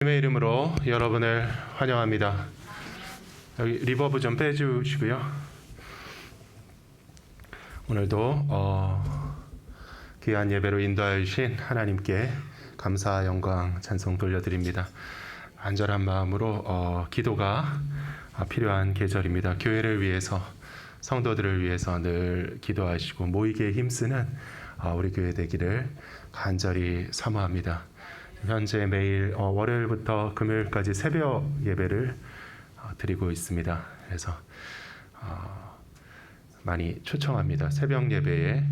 예수님의 이름으로 여러분을 환영합니다. 여기 리버브 좀 빼주시고요. 오늘도 귀한 예배로 인도하여 주신 하나님께 감사, 영광, 찬송 돌려드립니다. 안전한 마음으로 기도가 필요한 계절입니다. 교회를 위해서, 성도들을 위해서 늘 기도하시고 모이기에 힘쓰는 우리 교회 되기를 간절히 사모합니다. 현재 매일 월요일부터 금요일까지 새벽 예배를 드리고 있습니다. 그래서 많이 초청합니다. 새벽 예배에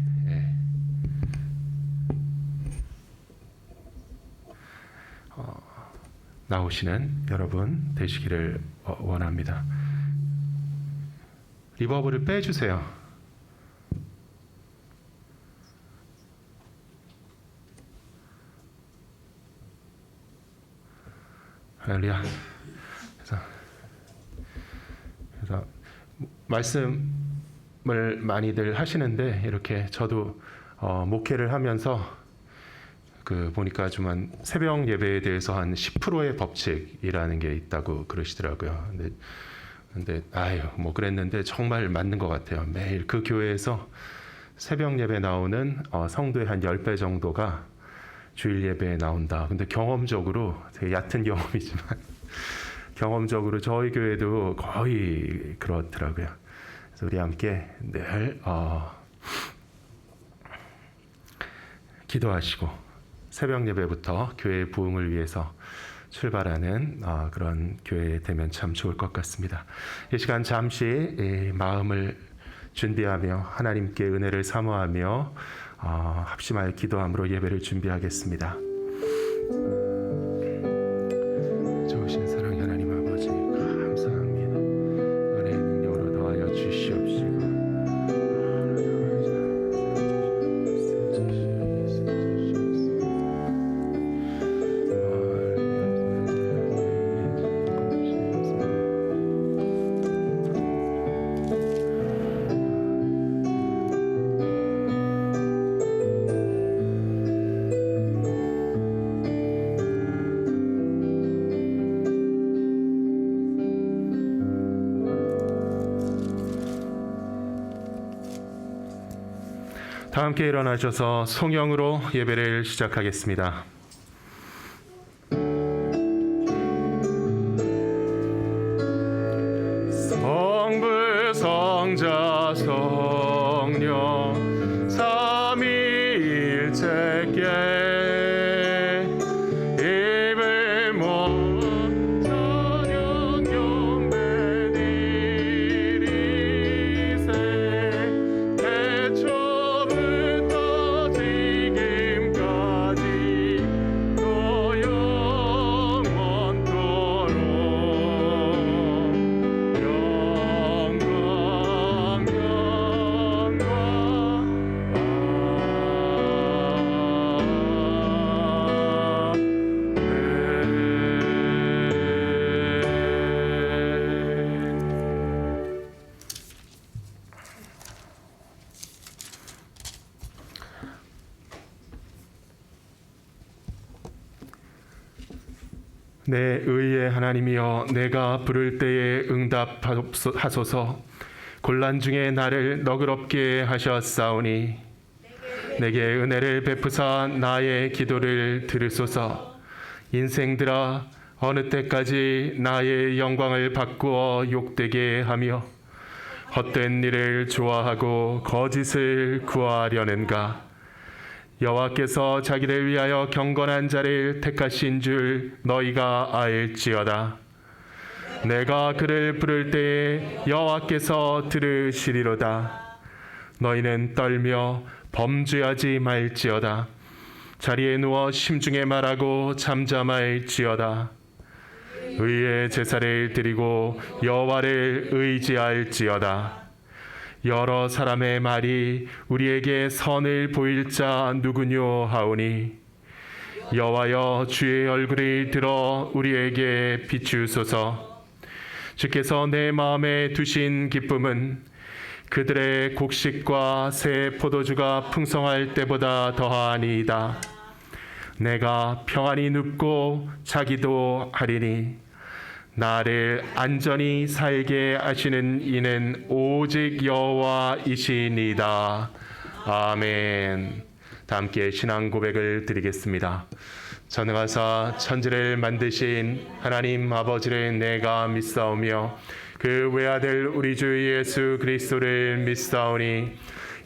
나오시는 여러분 되시기를 원합니다. 리버브를 빼주세요. 할렐루야. 그래서 말씀을 많이들 하시는데 이렇게 저도 목회를 하면서 보니까 좀 한 새벽 예배에 대해서 한 10%의 법칙이라는 게 있다고 그러시더라고요. 근데 뭐 그랬는데 정말 맞는 것 같아요. 매일 그 교회에서 새벽 예배 나오는 성도의 한 10배 정도가 주일 예배에 나온다. 근데 경험적으로 되게 얕은 경험이지만 경험적으로 저희 교회도 거의 그렇더라고요. 그래서 우리 함께 늘 기도하시고 새벽 예배부터 교회의 부흥을 위해서 출발하는 그런 교회 되면 참 좋을 것 같습니다. 이 시간 잠시 마음을 준비하며 하나님께 은혜를 사모하며 합심하여 기도함으로 예배를 준비하겠습니다. 좋으신 사랑의 하나님 아버지 감사합니다. 은혜의 능력으로 더하여 주시옵시고 다 함께 일어나셔서 송영으로 예배를 시작하겠습니다. 성부, 성자, 성령 삼위일체께 입을 모아 찬양 경배드리세. 태초부터 지금까지 또 영원토록 내 의의 하나님이여, 내가 부를 때에 응답하소서. 곤란 중에 나를 너그럽게 하셨사오니 내게 은혜를 베푸사 나의 기도를 들으소서. 인생들아, 어느 때까지 나의 영광을 바꾸어 욕되게 하며 헛된 일을 좋아하고 거짓을 구하려는가? 여호와께서 자기를 위하여 경건한 자를 택하신 줄 너희가 알지어다. 내가 그를 부를 때에 여호와께서 들으시리로다. 너희는 떨며 범죄하지 말지어다. 자리에 누워 심중에 말하고 잠잠할지어다. 의의 제사를 드리고 여호와를 의지할지어다. 여러 사람의 말이 우리에게 선을 보일 자 누구뇨 하오니 여호와여, 주의 얼굴을 들어 우리에게 비추소서. 주께서 내 마음에 두신 기쁨은 그들의 곡식과 새 포도주가 풍성할 때보다 더하니이다. 내가 평안히 눕고 자기도 하리니 나를 안전히 살게 하시는 이는 오직 여호와이시니이다. 아멘. 다 함께 신앙 고백을 드리겠습니다. 전능하사 천지를 만드신 하나님 아버지를 내가 믿사오며 그 외아들 우리 주 예수 그리스도를 믿사오니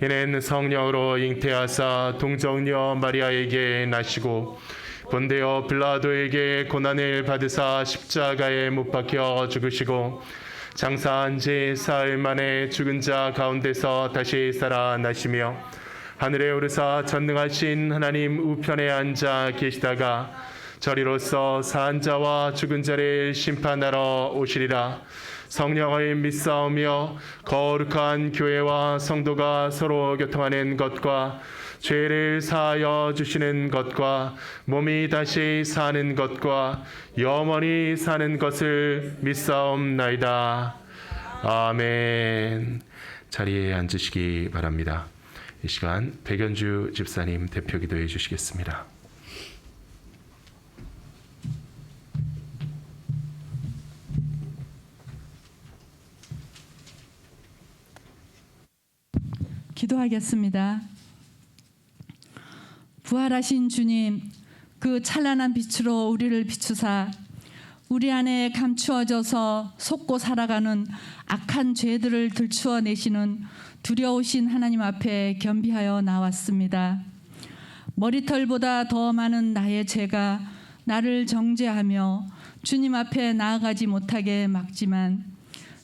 이는 성령으로 잉태하사 동정녀 마리아에게 나시고 본데어 빌라도에게 고난을 받으사 십자가에 못 박혀 죽으시고 장사한 지 사흘 만에 죽은 자 가운데서 다시 살아나시며 하늘에 오르사 전능하신 하나님 우편에 앉아 계시다가 저리로서 산 자와 죽은 자를 심판하러 오시리라. 성령을 믿사오며 거룩한 교회와 성도가 서로 교통하는 것과 죄를 사하여 주시는 것과 몸이 다시 사는 것과 영원히 사는 것을 믿사옵나이다. 아멘. 자리에 앉으시기 바랍니다. 이 시간 백연주 집사님 대표 기도해 주시겠습니다. 기도하겠습니다. 부활하신 주님, 그 찬란한 빛으로 우리를 비추사 우리 안에 감추어져서 속고 살아가는 악한 죄들을 들추어내시는 두려우신 하나님 앞에 겸비하여 나왔습니다. 머리털보다 더 많은 나의 죄가 나를 정죄하며 주님 앞에 나아가지 못하게 막지만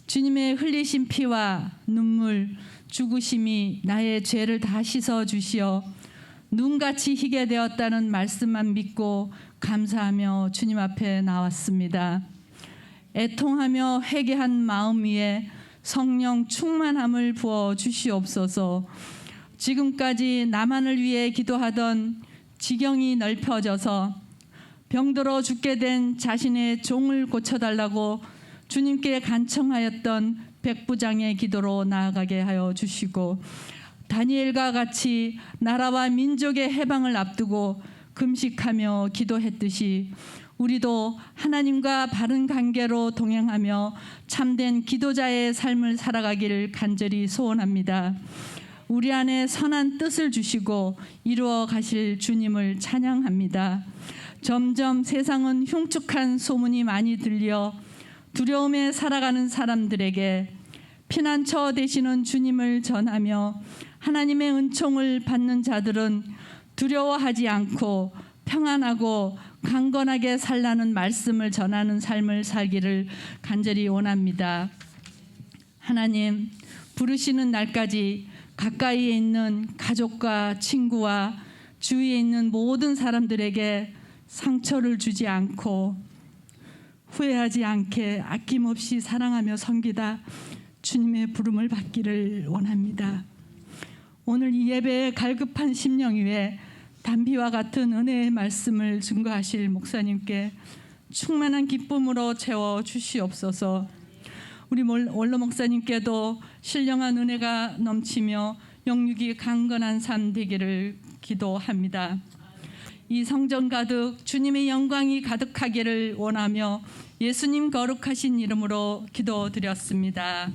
주님의 흘리신 피와 눈물, 죽으심이 나의 죄를 다 씻어 주시어 눈같이 희게 되었다는 말씀만 믿고 감사하며 주님 앞에 나왔습니다. 애통하며 회개한 마음 위에 성령 충만함을 부어 주시옵소서. 지금까지 나만을 위해 기도하던 지경이 넓혀져서 병들어 죽게 된 자신의 종을 고쳐달라고 주님께 간청하였던 백부장의 기도로 나아가게 하여 주시고 다니엘과 같이 나라와 민족의 해방을 앞두고 금식하며 기도했듯이 우리도 하나님과 바른 관계로 동행하며 참된 기도자의 삶을 살아가기를 간절히 소원합니다. 우리 안에 선한 뜻을 주시고 이루어 가실 주님을 찬양합니다. 점점 세상은 흉측한 소문이 많이 들려 두려움에 살아가는 사람들에게 피난처 되시는 주님을 전하며 하나님의 은총을 받는 자들은 두려워하지 않고 평안하고 강건하게 살라는 말씀을 전하는 삶을 살기를 간절히 원합니다. 하나님, 부르시는 날까지 가까이에 있는 가족과 친구와 주위에 있는 모든 사람들에게 상처를 주지 않고 후회하지 않게 아낌없이 사랑하며 섬기다 주님의 부름을 받기를 원합니다. 오늘 이 예배에 갈급한 심령 위에 단비와 같은 은혜의 말씀을 증거하실 목사님께 충만한 기쁨으로 채워 주시옵소서. 우리 원로 목사님께도 신령한 은혜가 넘치며 영육이 강건한 삶 되기를 기도합니다. 이 성전 가득 주님의 영광이 가득하기를 원하며 예수님 거룩하신 이름으로 기도드렸습니다.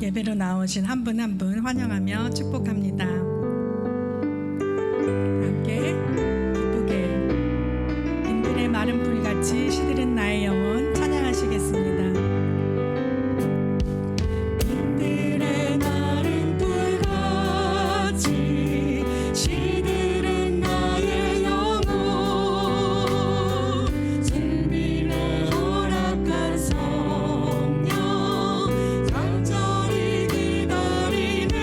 예배로 나오신 한 분 한 분 환영하며 축복합니다. 함께 기쁘게 인들의 마른 불같이 시들은 나의 영혼 찬양하시겠습니다. 인들의 마른 불같이 시들은 나의 영혼 승리를 허락한 성령 간절히 기다리네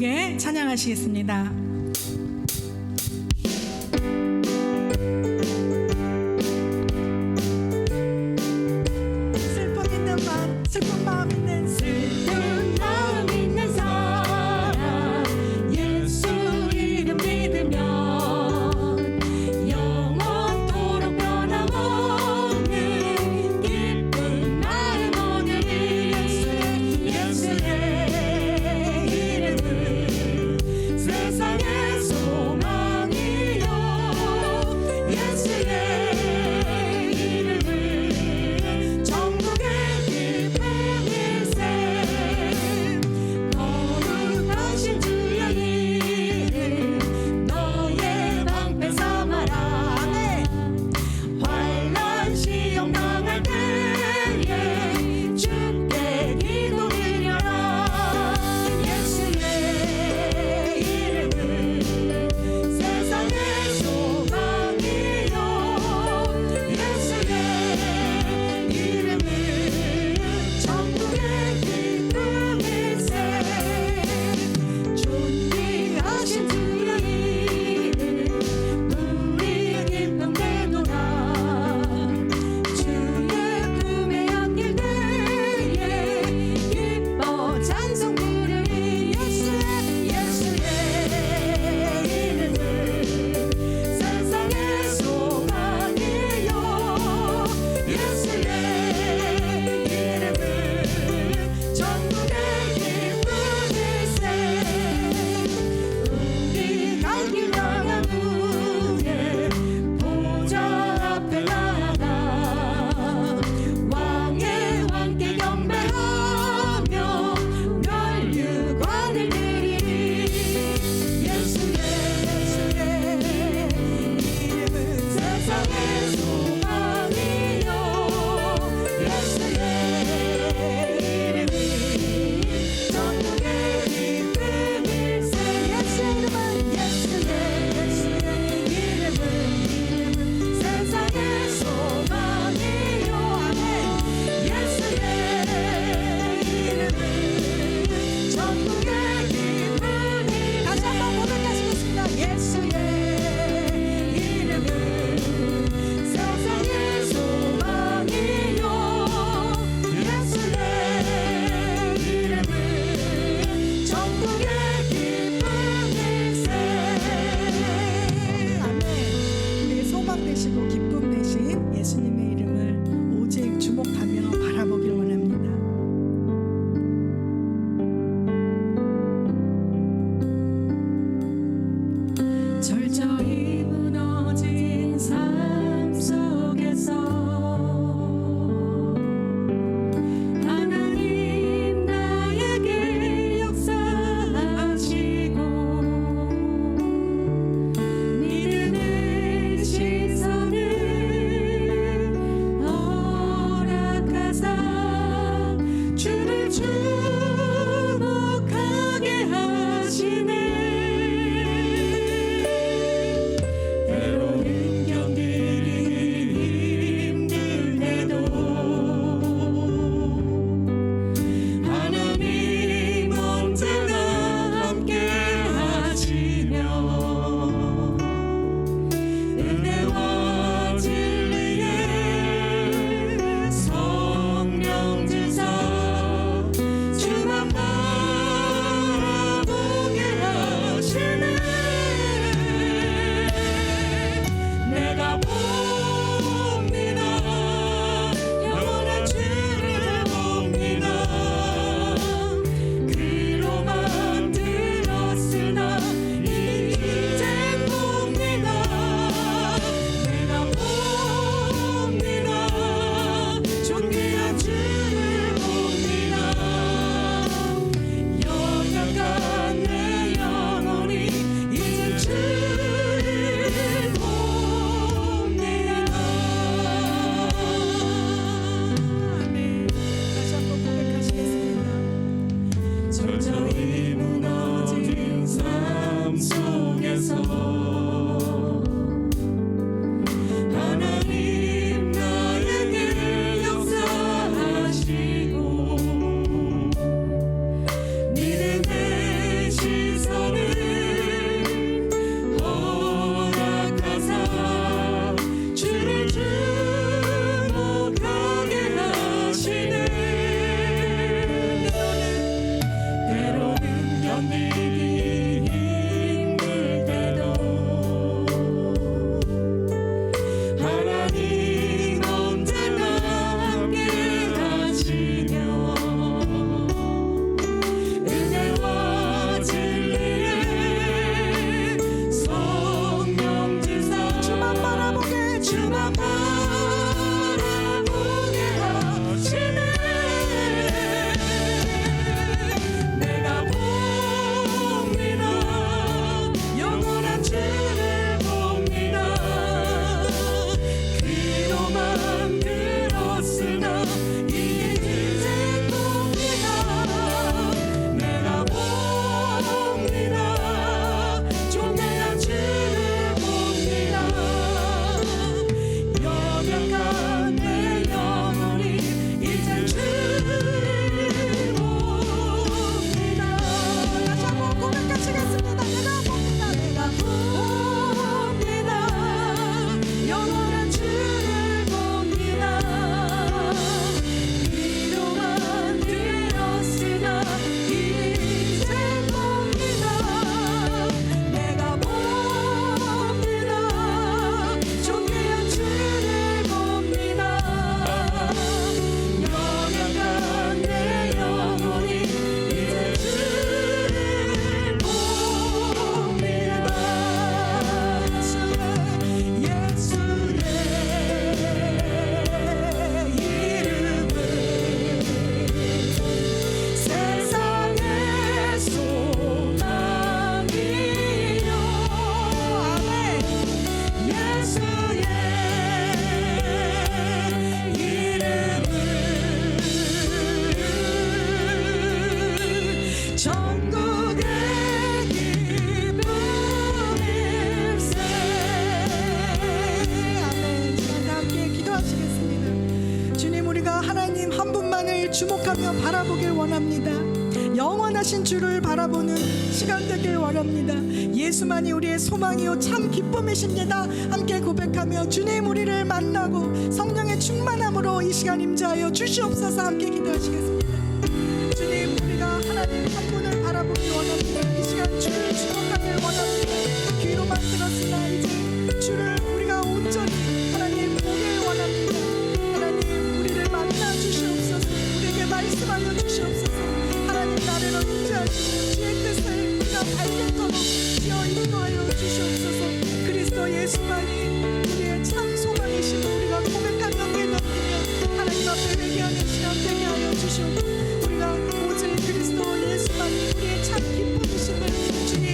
기쁘게 찬양하시겠습니다. 슬픈 마음 있는 슬픈 마음 있는 사람 예수 이름 믿으면 영원토록 변함없는 기쁜 마음 얻으리. 예수의 이름은 세상의 소망이요. 예수의 이름은 천국의 기쁨일세. 거룩하신 주의 이름 너의 방패 삼아라. 환난 시험 당할 때에 주께 기도드려라. 예수의 이름은 세상의 소망이요. 예수의 이름은 천국의 기쁨일세. 존귀하신 주의 이름 우리 기쁨 되도다. 주의 품에 안길 때에 기뻐 찬송 부르리. 예수의 이름은 세상의 소망이요. 예수의 이름은 천국의 기쁨일세. 우리 갈 길 나간 후에 보좌 앞에 나아가 왕의 왕께 경배하며 멸류관을 드리리. 예수의 이름은 세상의 소망이요. 예수의 이름은 천국의 기쁨일세. 예수의 이름은 세상의 소망이요. 아멘. 예수의 이름은 천국의 기쁨이. 다시 한번 고백하시겠습니다. 예수의 이름은 세상의 소망이요. 예수의 이름은 천국의 기쁨일세. 아멘. 우리 소망 되시고 기쁨 되신 예수님의 이름을 오직 주목하며 바라보길 원합니다. 철저히 무너진 삶 속에서 하나님 나에게 역사하시고 믿음의 시선을 주만을 주목하며 바라보길 원합니다. 영원하신 주를 바라보는 시간 되길 원합니다. 예수만이 우리의 소망이요 참 기쁨이십니다. 함께 고백하며 주님 우리를 만나고 성령의 충만함으로 이 시간 임재하여 주시옵소서. 함께 기도하시겠습니다. 주님 우리가 하나님 한 분을 바라보기 원합니다. 이 시간 주를 주목하길 원합니다. 귀로만 들었으나 이제 주를 우리가 온전히 하나님 보길 원합니다. 하나님 우리를 만나 주시옵소서. 우리에게 말씀하여 주시옵소서. 하나님 나를 임재하시고 주의 뜻을 우리가 발견토록 주여 인도하여 주시옵소서. 그리스도 예수만이 우리의 참 소망이시고 우리가 고백한 관계 넘기며 하나님 앞에 회개하는 시간 되게 하여 주시옵소서. 우리가 오직 그리스도 예수만이 우리의 참 기쁨이심을 주님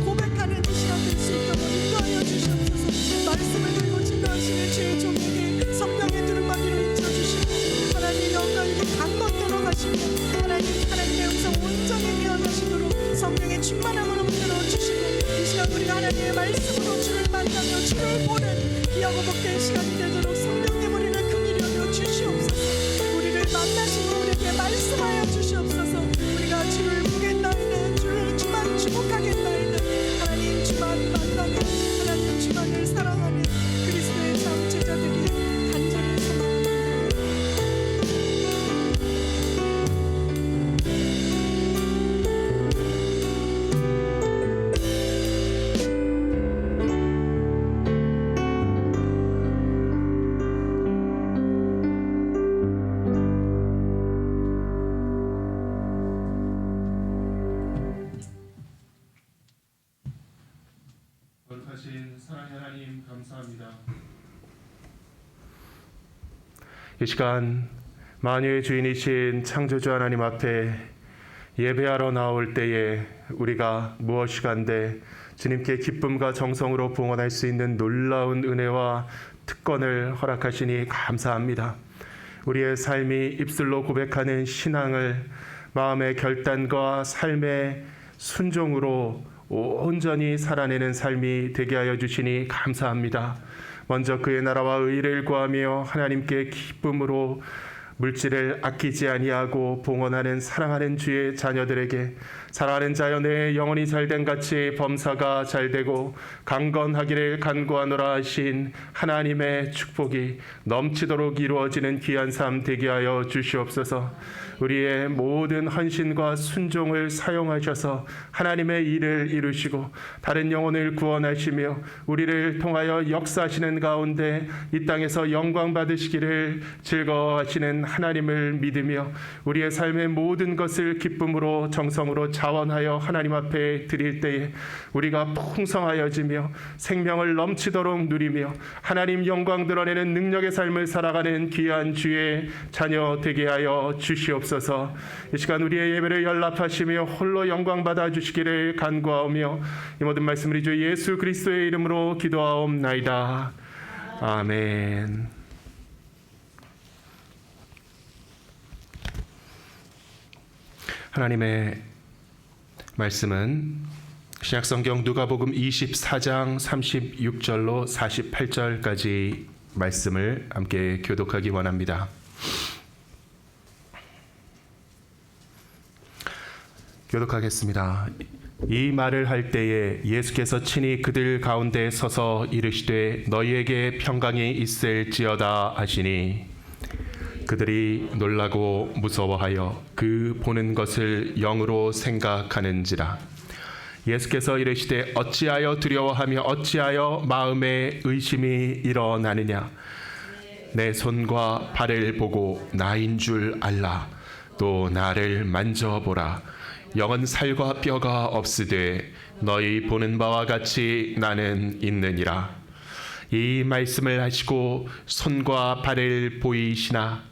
고백하는 이 시간 될 수 있도록 인도하여 주시옵소서. 말씀을 들고 증거하시는 주의 종에게 성령의 두루마기로 인쳐주시고 하나님 영광이 강건토록 하시며 하나님의 음성 온전히 미워하시도록 성령의 충만함으로 붙들어 주시고 이 시간 우리가 하나님의 말씀으로 주를 만나며 주를 보는 귀하고 복된 시간이 되도록 성령님 우리를 긍휼히 여겨 주시옵소서. 우리를 만나시고 우리에게 말씀하여 주시옵소서. 우리가 주를 보겠나이다. 주만 주목하겠나이다. 하나님 주만 만나는 하나님 주만을 사랑하는 그리스도의 참 제자들이 간절히 소망합니다. 거룩하신 사랑의 하나님 감사합니다. 이 시간 만유의 주인이신 창조주 하나님 앞에 예배하러 나올 때에 우리가 무엇이간데 주님께 기쁨과 정성으로 봉헌할 수 있는 놀라운 은혜와 특권을 허락하시니 감사합니다. 우리의 삶이 입술로 고백하는 신앙을 마음의 결단과 삶의 순종으로 온전히 살아내는 삶이 되게 하여 주시니 감사합니다. 먼저 그의 나라와 의를 구하며 하나님께 기쁨으로 물질을 아끼지 아니하고 봉헌하는 사랑하는 주의 자녀들에게 사랑하는 자여 내 영혼이 잘된 같이 범사가 잘되고 강건하기를 간구하노라 하신 하나님의 축복이 넘치도록 이루어지는 귀한 삶 되게 하여 주시옵소서. 우리의 모든 헌신과 순종을 사용하셔서 하나님의 일을 이루시고 다른 영혼을 구원하시며 우리를 통하여 역사하시는 가운데 이 땅에서 영광 받으시기를 즐거워하시는 하나님을 믿으며 우리의 삶의 모든 것을 기쁨으로 정성으로 자원하여 하나님 앞에 드릴 때에 우리가 풍성하여지며 생명을 넘치도록 누리며 하나님 영광 드러내는 능력의 삶을 살아가는 귀한 주의 자녀 되게 하여 주시옵소서. 이 시간 우리의 예배를 연락하시며 홀로 영광 받아 주시기를 간구하오며 이 모든 말씀을 주 예수 그리스도의 이름으로 기도하옵나이다. 아멘. 하나님의 말씀은 신약성경 누가복음 24장 36절로 48절까지 말씀을 함께 교독하기 원합니다. 교독하겠습니다. 이 말을 할 때에 예수께서 친히 그들 가운데 서서 이르시되 너희에게 평강이 있을지어다 하시니 그들이 놀라고 무서워하여 그 보는 것을 영으로 생각하는지라. 예수께서 이르시되 어찌하여 두려워하며 어찌하여 마음에 의심이 일어나느냐. 내 손과 발을 보고 나인 줄 알라. 또 나를 만져보라. 영은 살과 뼈가 없으되 너희 보는 바와 같이 나는 있느니라. 이 말씀을 하시고 손과 발을 보이시나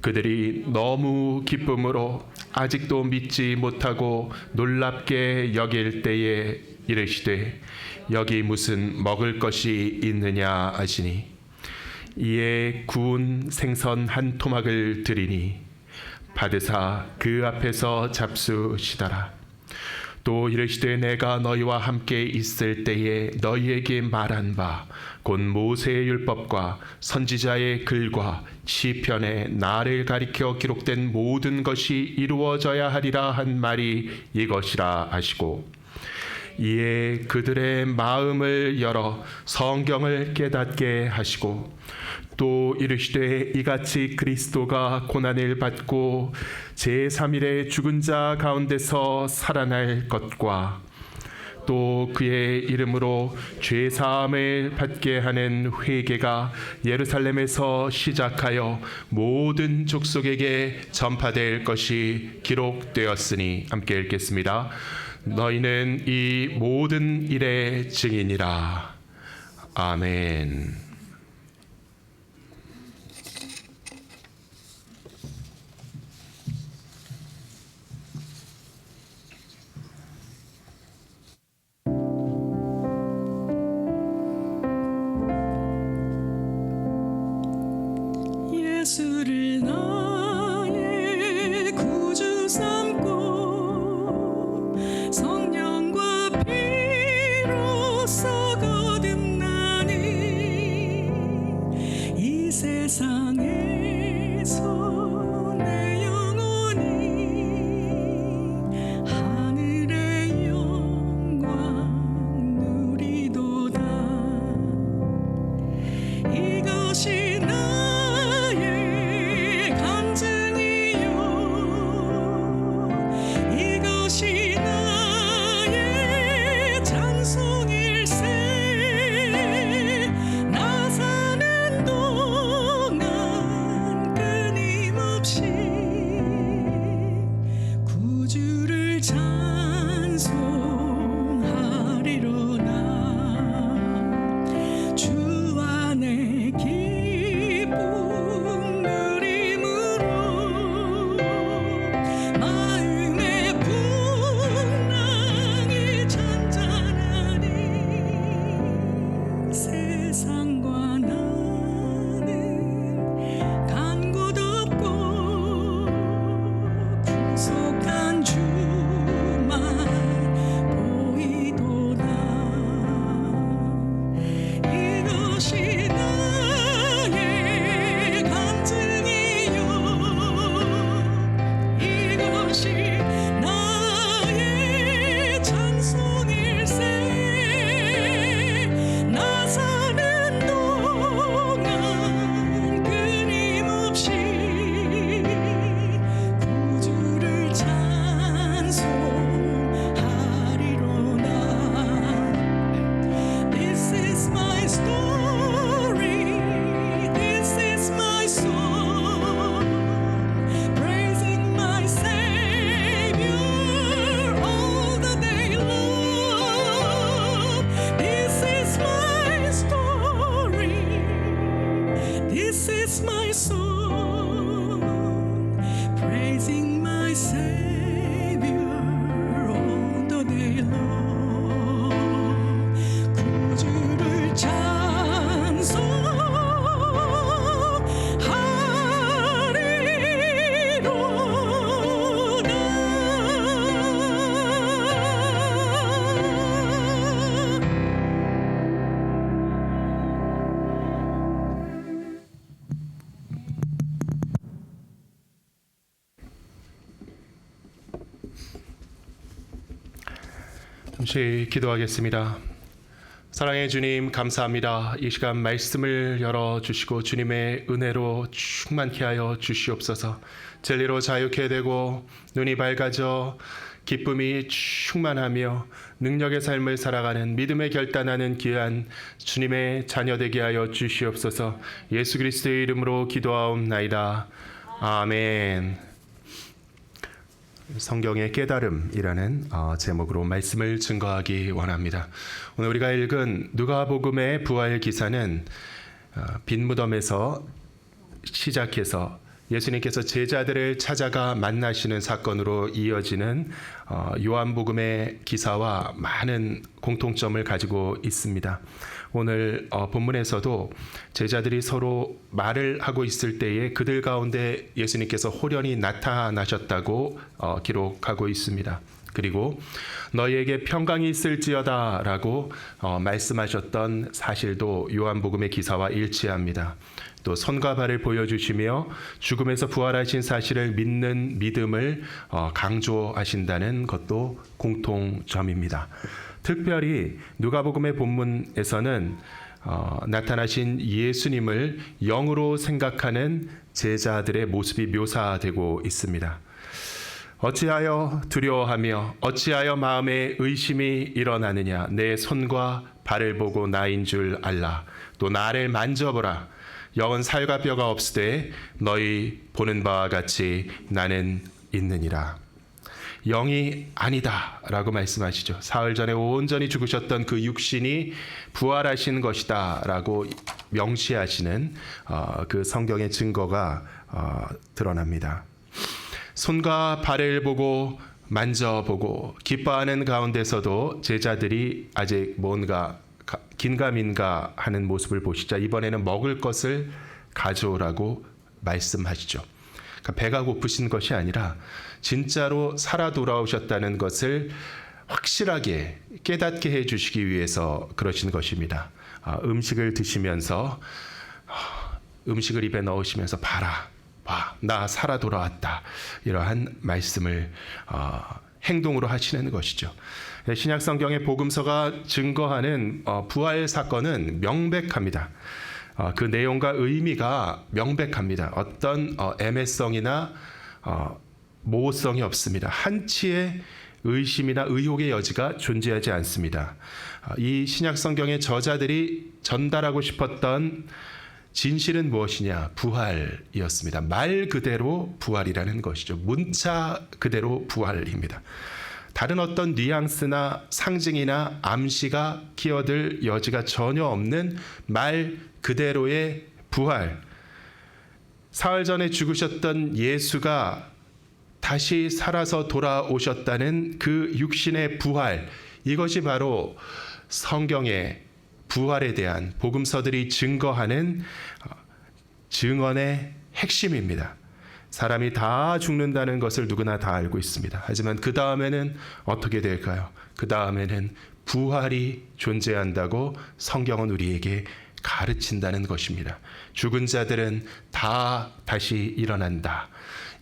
그들이 너무 기쁨으로 아직도 믿지 못하고 놀랍게 여길 때에 이르시되 여기 무슨 먹을 것이 있느냐 하시니 이에 구운 생선 한 토막을 드리니 받으사 그 앞에서 잡수시더라. 또 이르시되 내가 너희와 함께 있을 때에 너희에게 말한 바 곧 모세의 율법과 선지자의 글과 시편에 나를 가리켜 기록된 모든 것이 이루어져야 하리라 한 말이 이것이라 하시고 이에 그들의 마음을 열어 성경을 깨닫게 하시고 또 이르시되 이같이 그리스도가 고난을 받고 제3일에 죽은 자 가운데서 살아날 것과 또 그의 이름으로 죄 사함을 받게 하는 회개가 예루살렘에서 시작하여 모든 족속에게 전파될 것이 기록되었으니 함께 읽겠습니다. 너희는 이 모든 일의 증인이라. 아멘. 예수를 나의 구주 삼고 성령과 피로써 거듭나니 이 세상에서 내 영혼이 하늘의 영광 누리도다. 이것이 나의 간증이요 이것이 나의 찬송일세. 나 사는 동안 끊임없이 구주를 찬송하리로다. 주 안에 기쁨 누림으로 마음의 풍랑이 잔잔하니 세상과 나는 간 곳 없고 구속한 주만 보이도다. 이것이 나의 간증이요 이것이 나의 찬송일세. 나 사는 동안 끊임없이 구주를 찬송하리로다. This is my story, this is my song, praising my Savior all the day long. This is my story, this is my song, praising my Savior all the day long. 구주를 찬송하리로다. 잠시 기도하겠습니다. 사랑의 주님, 감사합니다. 이 시간 말씀을 열어주시고 주님의 은혜로 충만케 하여 주시옵소서. 진리로 자유케 되고 눈이 밝아져 기쁨이 충만하며 능력의 삶을 살아가는 믿음에 결단하는 귀한 주님의 자녀 되게 하여 주시옵소서. 예수 그리스도의 이름으로 기도하옵나이다. 아멘. 성경의 깨달음이라는 제목으로 말씀을 증거하기 원합니다. 오늘 우리가 읽은 누가복음의 부활 기사는 빈 무덤에서 시작해서 예수님께서 제자들을 찾아가 만나시는 사건으로 이어지는 요한복음의 기사와 많은 공통점을 가지고 있습니다. 오늘 본문에서도 제자들이 서로 말을 하고 있을 때에 그들 가운데 예수님께서 홀연히 나타나셨다고 기록하고 있습니다. 그리고 너희에게 평강이 있을지어다라고 말씀하셨던 사실도 요한복음의 기사와 일치합니다. 또 손과 발을 보여주시며 죽음에서 부활하신 사실을 믿는 믿음을 강조하신다는 것도 공통점입니다. 특별히 누가복음의 본문에서는 나타나신 예수님을 영으로 생각하는 제자들의 모습이 묘사되고 있습니다. 어찌하여 두려워하며 어찌하여 마음에 의심이 일어나느냐. 내 손과 발을 보고 나인 줄 알라. 또 나를 만져보라. 영은 살과 뼈가 없으되 너희 보는 바와 같이 나는 있느니라. 영이 아니다 라고 말씀하시죠. 사흘 전에 온전히 죽으셨던 그 육신이 부활하신 것이다 라고 명시하시는 그 성경의 증거가 드러납니다. 손과 발을 보고 만져보고 기뻐하는 가운데서도 제자들이 아직 뭔가 긴가민가 하는 모습을 보시자 이번에는 먹을 것을 가져오라고 말씀하시죠. 그러니까 배가 고프신 것이 아니라 진짜로 살아 돌아오셨다는 것을 확실하게 깨닫게 해주시기 위해서 그러신 것입니다. 음식을 드시면서 음식을 입에 넣으시면서 봐라. 봐, 나 살아 돌아왔다. 이러한 말씀을 행동으로 하시는 것이죠. 신약 성경의 복음서가 증거하는 부활 사건은 명백합니다. 그 내용과 의미가 명백합니다. 어떤 애매성이나 모호성이 없습니다. 한치의 의심이나 의혹의 여지가 존재하지 않습니다. 이 신약 성경의 저자들이 전달하고 싶었던 진실은 무엇이냐? 부활이었습니다. 말 그대로 부활이라는 것이죠. 문자 그대로 부활입니다. 다른 어떤 뉘앙스나 상징이나 암시가 끼어들 여지가 전혀 없는 말 그대로의 부활. 사흘 전에 죽으셨던 예수가 다시 살아서 돌아오셨다는 그 육신의 부활. 이것이 바로 성경의 부활에 대한 복음서들이 증거하는 증언의 핵심입니다. 사람이 다 죽는다는 것을 누구나 다 알고 있습니다. 하지만 그 다음에는 어떻게 될까요? 그 다음에는 부활이 존재한다고 성경은 우리에게 가르친다는 것입니다. 죽은 자들은 다 다시 일어난다.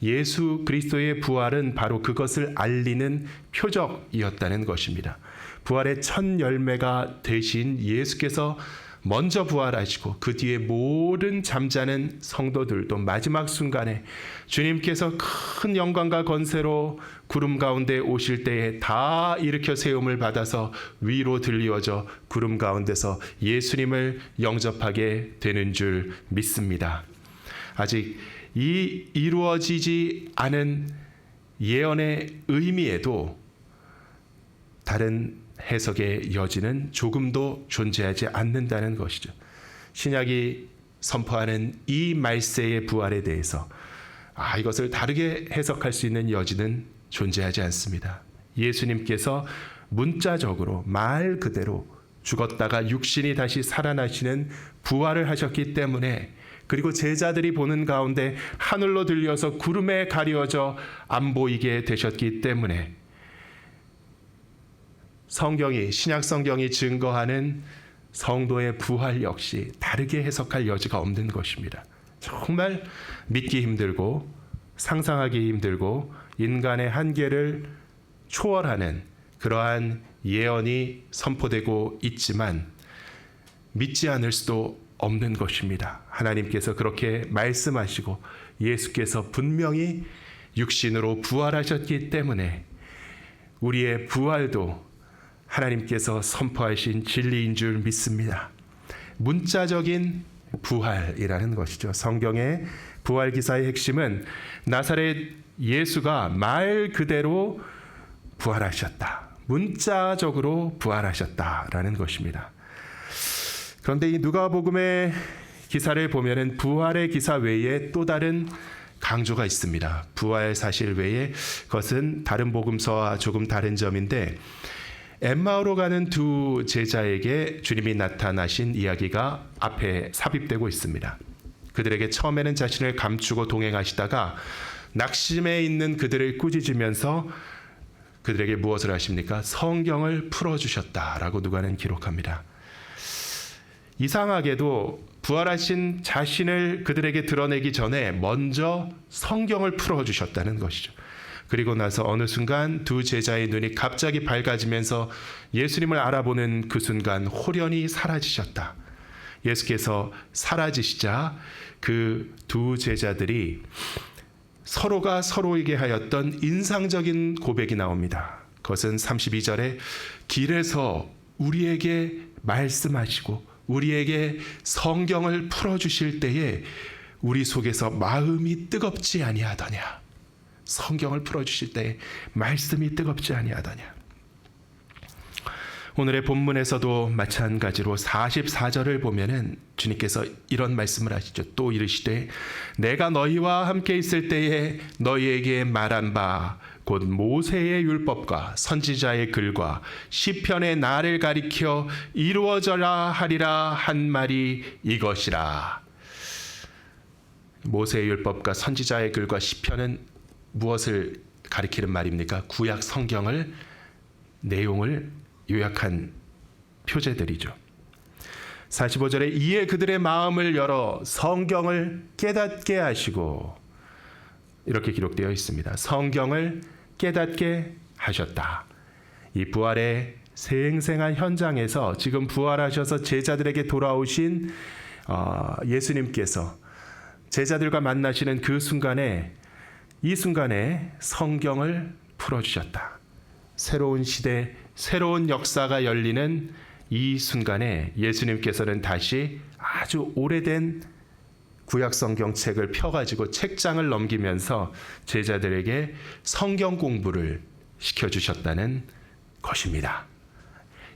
예수 그리스도의 부활은 바로 그것을 알리는 표적이었다는 것입니다. 부활의 첫 열매가 되신 예수께서 먼저 부활하시고 그 뒤에 모든 잠자는 성도들도 마지막 순간에 주님께서 큰 영광과 권세로 구름 가운데 오실 때에 다 일으켜 세움을 받아서 위로 들리어져 구름 가운데서 예수님을 영접하게 되는 줄 믿습니다. 아직 이 이루어지지 않은 예언의 의미에도 다른 해석의 여지는 조금도 존재하지 않는다는 것이죠. 신약이 선포하는 이 말세의 부활에 대해서 이것을 다르게 해석할 수 있는 여지는 존재하지 않습니다. 예수님께서 문자적으로 말 그대로 죽었다가 육신이 다시 살아나시는 부활을 하셨기 때문에, 그리고 제자들이 보는 가운데 하늘로 들려서 구름에 가려져 안 보이게 되셨기 때문에 성경이, 신약 성경이 증거하는 성도의 부활 역시 다르게 해석할 여지가 없는 것입니다. 정말 믿기 힘들고 상상하기 힘들고 인간의 한계를 초월하는 그러한 예언이 선포되고 있지만 믿지 않을 수도 없는 것입니다. 하나님께서 그렇게 말씀하시고 예수께서 분명히 육신으로 부활하셨기 때문에 우리의 부활도 하나님께서 선포하신 진리인 줄 믿습니다. 문자적인 부활이라는 것이죠. 성경의 부활 기사의 핵심은 나사렛 예수가 말 그대로 부활하셨다. 문자적으로 부활하셨다라는 것입니다. 그런데 이 누가복음의 기사를 보면은 부활의 기사 외에 또 다른 강조가 있습니다. 부활 사실 외에 그것은 다른 복음서와 조금 다른 점인데, 엠마오로 가는 두 제자에게 주님이 나타나신 이야기가 앞에 삽입되고 있습니다. 그들에게 처음에는 자신을 감추고 동행하시다가 낙심해 있는 그들을 꾸짖으면서 그들에게 무엇을 하십니까? 성경을 풀어주셨다라고 누가는 기록합니다. 이상하게도 부활하신 자신을 그들에게 드러내기 전에 먼저 성경을 풀어주셨다는 것이죠. 그리고 나서 어느 순간 두 제자의 눈이 갑자기 밝아지면서 예수님을 알아보는 그 순간 홀연히 사라지셨다. 예수께서 사라지시자 그 두 제자들이 서로가 서로에게 하였던 인상적인 고백이 나옵니다. 그것은 32절에 길에서 우리에게 말씀하시고 우리에게 성경을 풀어주실 때에 우리 속에서 마음이 뜨겁지 아니하더냐. 성경을 풀어주실 때 말씀이 뜨겁지 아니하더냐. 오늘의 본문에서도 마찬가지로 44절을 보면은 주님께서 이런 말씀을 하시죠. 또 이르시되 내가 너희와 함께 있을 때에 너희에게 말한 바 곧 모세의 율법과 선지자의 글과 시편의 나를 가리켜 이루어져라 하리라 한 말이 이것이라. 모세의 율법과 선지자의 글과 시편은 무엇을 가리키는 말입니까? 구약 성경을 내용을 요약한 표제들이죠. 45절에 이에 그들의 마음을 열어 성경을 깨닫게 하시고 이렇게 기록되어 있습니다. 성경을 깨닫게 하셨다. 이 부활의 생생한 현장에서 지금 부활하셔서 제자들에게 돌아오신 예수님께서 제자들과 만나시는 그 순간에 이 순간에 성경을 풀어주셨다. 새로운 시대, 새로운 역사가 열리는 이 순간에 예수님께서는 다시 아주 오래된 구약 성경책을 펴가지고 책장을 넘기면서 제자들에게 성경 공부를 시켜주셨다는 것입니다.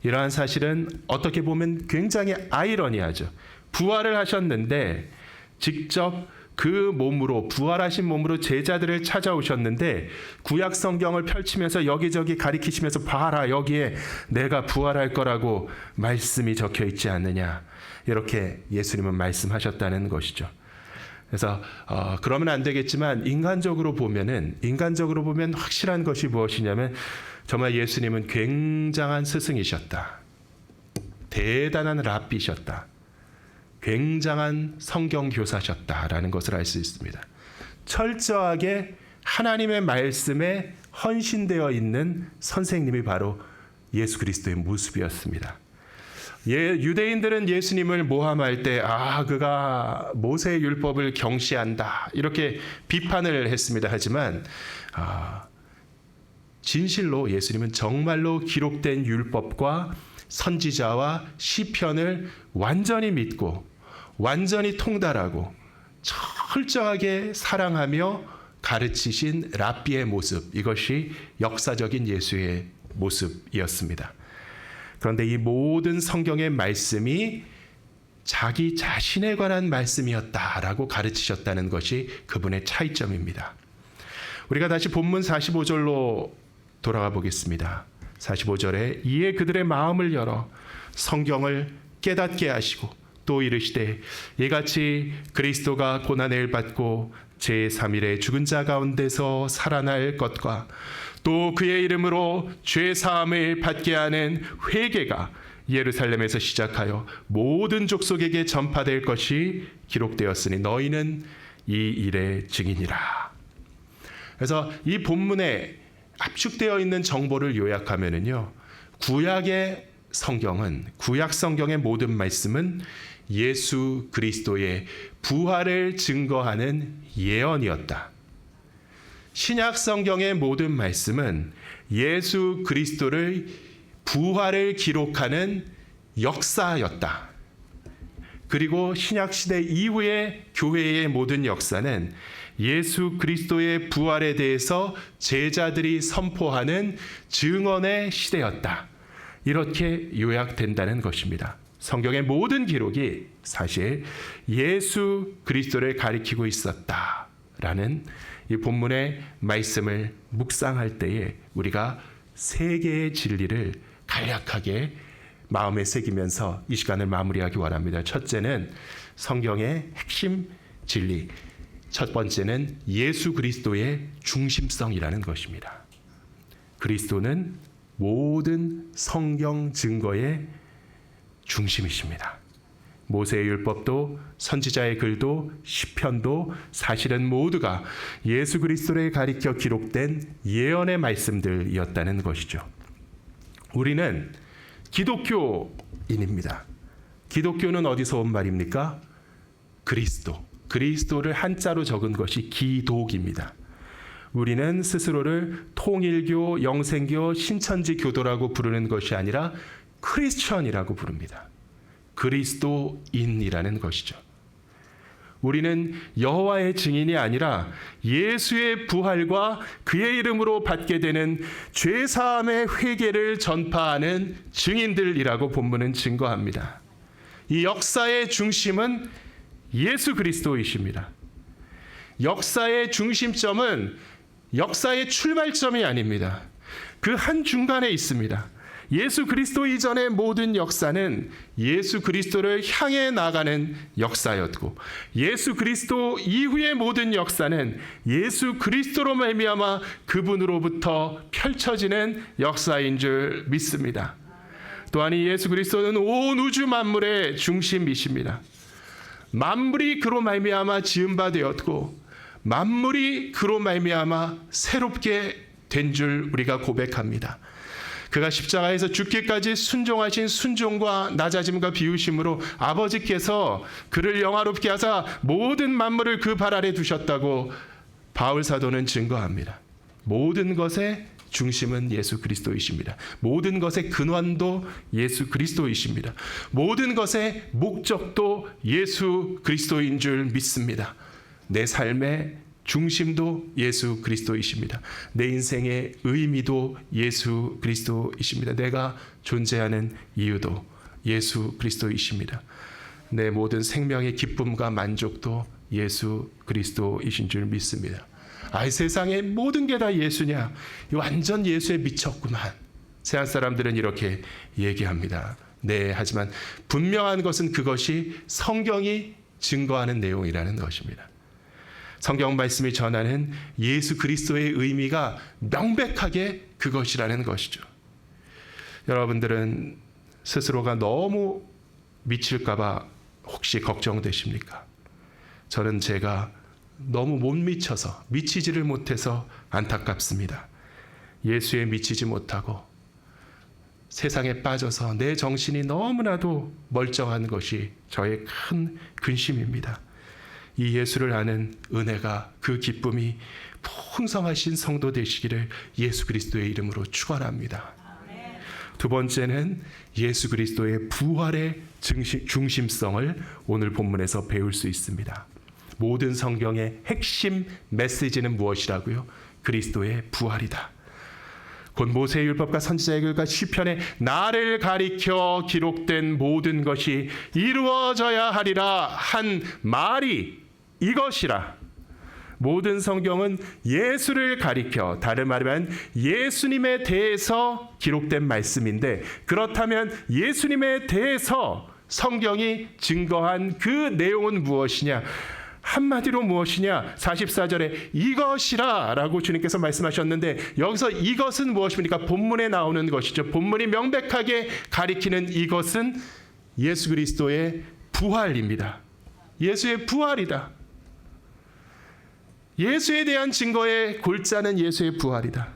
이러한 사실은 어떻게 보면 굉장히 아이러니하죠. 부활을 하셨는데 직접 그 몸으로 부활하신 몸으로 제자들을 찾아오셨는데 구약 성경을 펼치면서 여기저기 가리키시면서 봐라 여기에 내가 부활할 거라고 말씀이 적혀 있지 않느냐 이렇게 예수님은 말씀하셨다는 것이죠. 그래서 그러면 안 되겠지만 인간적으로 보면 확실한 것이 무엇이냐면 정말 예수님은 굉장한 스승이셨다. 대단한 랍비셨다. 굉장한 성경 교사셨다라는 것을 알 수 있습니다. 철저하게 하나님의 말씀에 헌신되어 있는 선생님이 바로 예수 그리스도의 모습이었습니다. 유대인들은 예수님을 모함할 때 그가 모세의 율법을 경시한다 이렇게 비판을 했습니다. 하지만 진실로 예수님은 정말로 기록된 율법과 선지자와 시편을 완전히 믿고 완전히 통달하고 철저하게 사랑하며 가르치신 랍비의 모습, 이것이 역사적인 예수의 모습이었습니다. 그런데 이 모든 성경의 말씀이 자기 자신에 관한 말씀이었다라고 가르치셨다는 것이 그분의 차이점입니다. 우리가 다시 본문 45절로 돌아가 보겠습니다. 45절에 이에 그들의 마음을 열어 성경을 깨닫게 하시고 또 이르시되 이같이 그리스도가 고난을 받고 제3일에 죽은 자 가운데서 살아날 것과 또 그의 이름으로 죄 사함을 받게 하는 회개가 예루살렘에서 시작하여 모든 족속에게 전파될 것이 기록되었으니 너희는 이 일의 증인이라. 그래서 이 본문에 압축되어 있는 정보를 요약하면은요, 구약 성경의 모든 말씀은 예수 그리스도의 부활을 증거하는 예언이었다. 신약 성경의 모든 말씀은 예수 그리스도를 부활을 기록하는 역사였다. 그리고 신약 시대 이후의 교회의 모든 역사는 예수 그리스도의 부활에 대해서 제자들이 선포하는 증언의 시대였다. 이렇게 요약된다는 것입니다. 성경의 모든 기록이 사실 예수 그리스도를 가리키고 있었다라는 이 본문의 말씀을 묵상할 때에 우리가 세 개의 진리를 간략하게 마음에 새기면서 이 시간을 마무리하기 원합니다. 첫째는 성경의 핵심 진리, 첫 번째는 예수 그리스도의 중심성이라는 것입니다. 그리스도는 모든 성경 증거의 중심이십니다. 모세의 율법도 선지자의 글도 시편도 사실은 모두가 예수 그리스도를 가리켜 기록된 예언의 말씀들이었다는 것이죠. 우리는 기독교인입니다. 기독교는 어디서 온 말입니까? 그리스도를 한자로 적은 것이 기독입니다. 우리는 스스로를 통일교, 영생교, 신천지 교도라고 부르는 것이 아니라 크리스천이라고 부릅니다. 그리스도인이라는 것이죠. 우리는 여호와의 증인이 아니라 예수의 부활과 그의 이름으로 받게 되는 죄사함의 회개를 전파하는 증인들이라고 본문은 증거합니다. 이 역사의 중심은 예수 그리스도이십니다. 역사의 중심점은 역사의 출발점이 아닙니다. 그 한중간에 있습니다. 예수 그리스도 이전의 모든 역사는 예수 그리스도를 향해 나가는 역사였고, 예수 그리스도 이후의 모든 역사는 예수 그리스도로 말미암아 그분으로부터 펼쳐지는 역사인 줄 믿습니다. 또한 이 예수 그리스도는 온 우주 만물의 중심이십니다. 만물이 그로 말미암아 지은 바 되었고, 만물이 그로 말미암아 새롭게 된 줄 우리가 고백합니다. 그가 십자가에서 죽기까지 순종하신 순종과 낮아짐과 비우심으로 아버지께서 그를 영화롭게 하사 모든 만물을 그 발 아래 두셨다고 바울 사도는 증거합니다. 모든 것의 중심은 예수 그리스도이십니다. 모든 것의 근원도 예수 그리스도이십니다. 모든 것의 목적도 예수 그리스도인 줄 믿습니다. 내 삶의 중심도 예수 그리스도이십니다. 내 인생의 의미도 예수 그리스도이십니다. 내가 존재하는 이유도 예수 그리스도이십니다. 내 모든 생명의 기쁨과 만족도 예수 그리스도이신 줄 믿습니다. 이 세상의 모든 게 다 예수냐? 완전 예수에 미쳤구만. 세상 사람들은 이렇게 얘기합니다. 네, 하지만 분명한 것은 그것이 성경이 증거하는 내용이라는 것입니다. 성경 말씀이 전하는 예수 그리스도의 의미가 명백하게 그것이라는 것이죠. 여러분들은 스스로가 너무 미칠까 봐 혹시 걱정되십니까? 저는 제가 너무 못 미쳐서, 미치지를 못해서 안타깝습니다. 예수에 미치지 못하고 세상에 빠져서 내 정신이 너무나도 멀쩡한 것이 저의 큰 근심입니다. 이 예수를 아는 은혜가, 그 기쁨이 풍성하신 성도 되시기를 예수 그리스도의 이름으로 축원합니다. 두 번째는 예수 그리스도의 부활의 중심성을 오늘 본문에서 배울 수 있습니다. 모든 성경의 핵심 메시지는 무엇이라고요? 그리스도의 부활이다. 곧 모세의 율법과 선지자의 글과 시편에 나를 가리켜 기록된 모든 것이 이루어져야 하리라 한 말이 이것이라. 모든 성경은 예수를 가리켜, 다른 말하면 예수님에 대해서 기록된 말씀인데, 그렇다면 예수님에 대해서 성경이 증거한 그 내용은 무엇이냐? 한마디로 무엇이냐? 44절에 이것이라 라고 주님께서 말씀하셨는데, 여기서 이것은 무엇입니까? 본문에 나오는 것이죠. 본문이 명백하게 가리키는 이것은 예수 그리스도의 부활입니다. 예수의 부활이다. 예수에 대한 증거의 골자는 예수의 부활이다.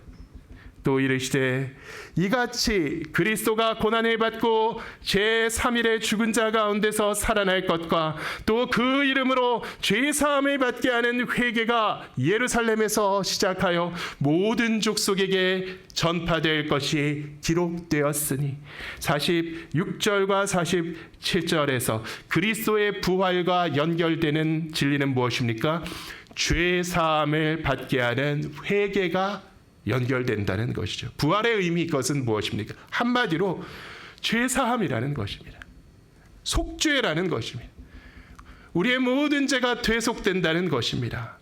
또 이르시되 이같이 그리스도가 고난을 받고 제3일에 죽은 자 가운데서 살아날 것과 또 그 이름으로 죄사함을 받게 하는 회개가 예루살렘에서 시작하여 모든 족속에게 전파될 것이 기록되었으니, 46절과 47절에서 그리스도의 부활과 연결되는 진리는 무엇입니까? 죄사함을 받게 하는 회개가 연결된다는 것이죠. 부활의 의미, 이것은 무엇입니까? 한마디로 죄사함이라는 것입니다. 속죄라는 것입니다. 우리의 모든 죄가 되속된다는 것입니다.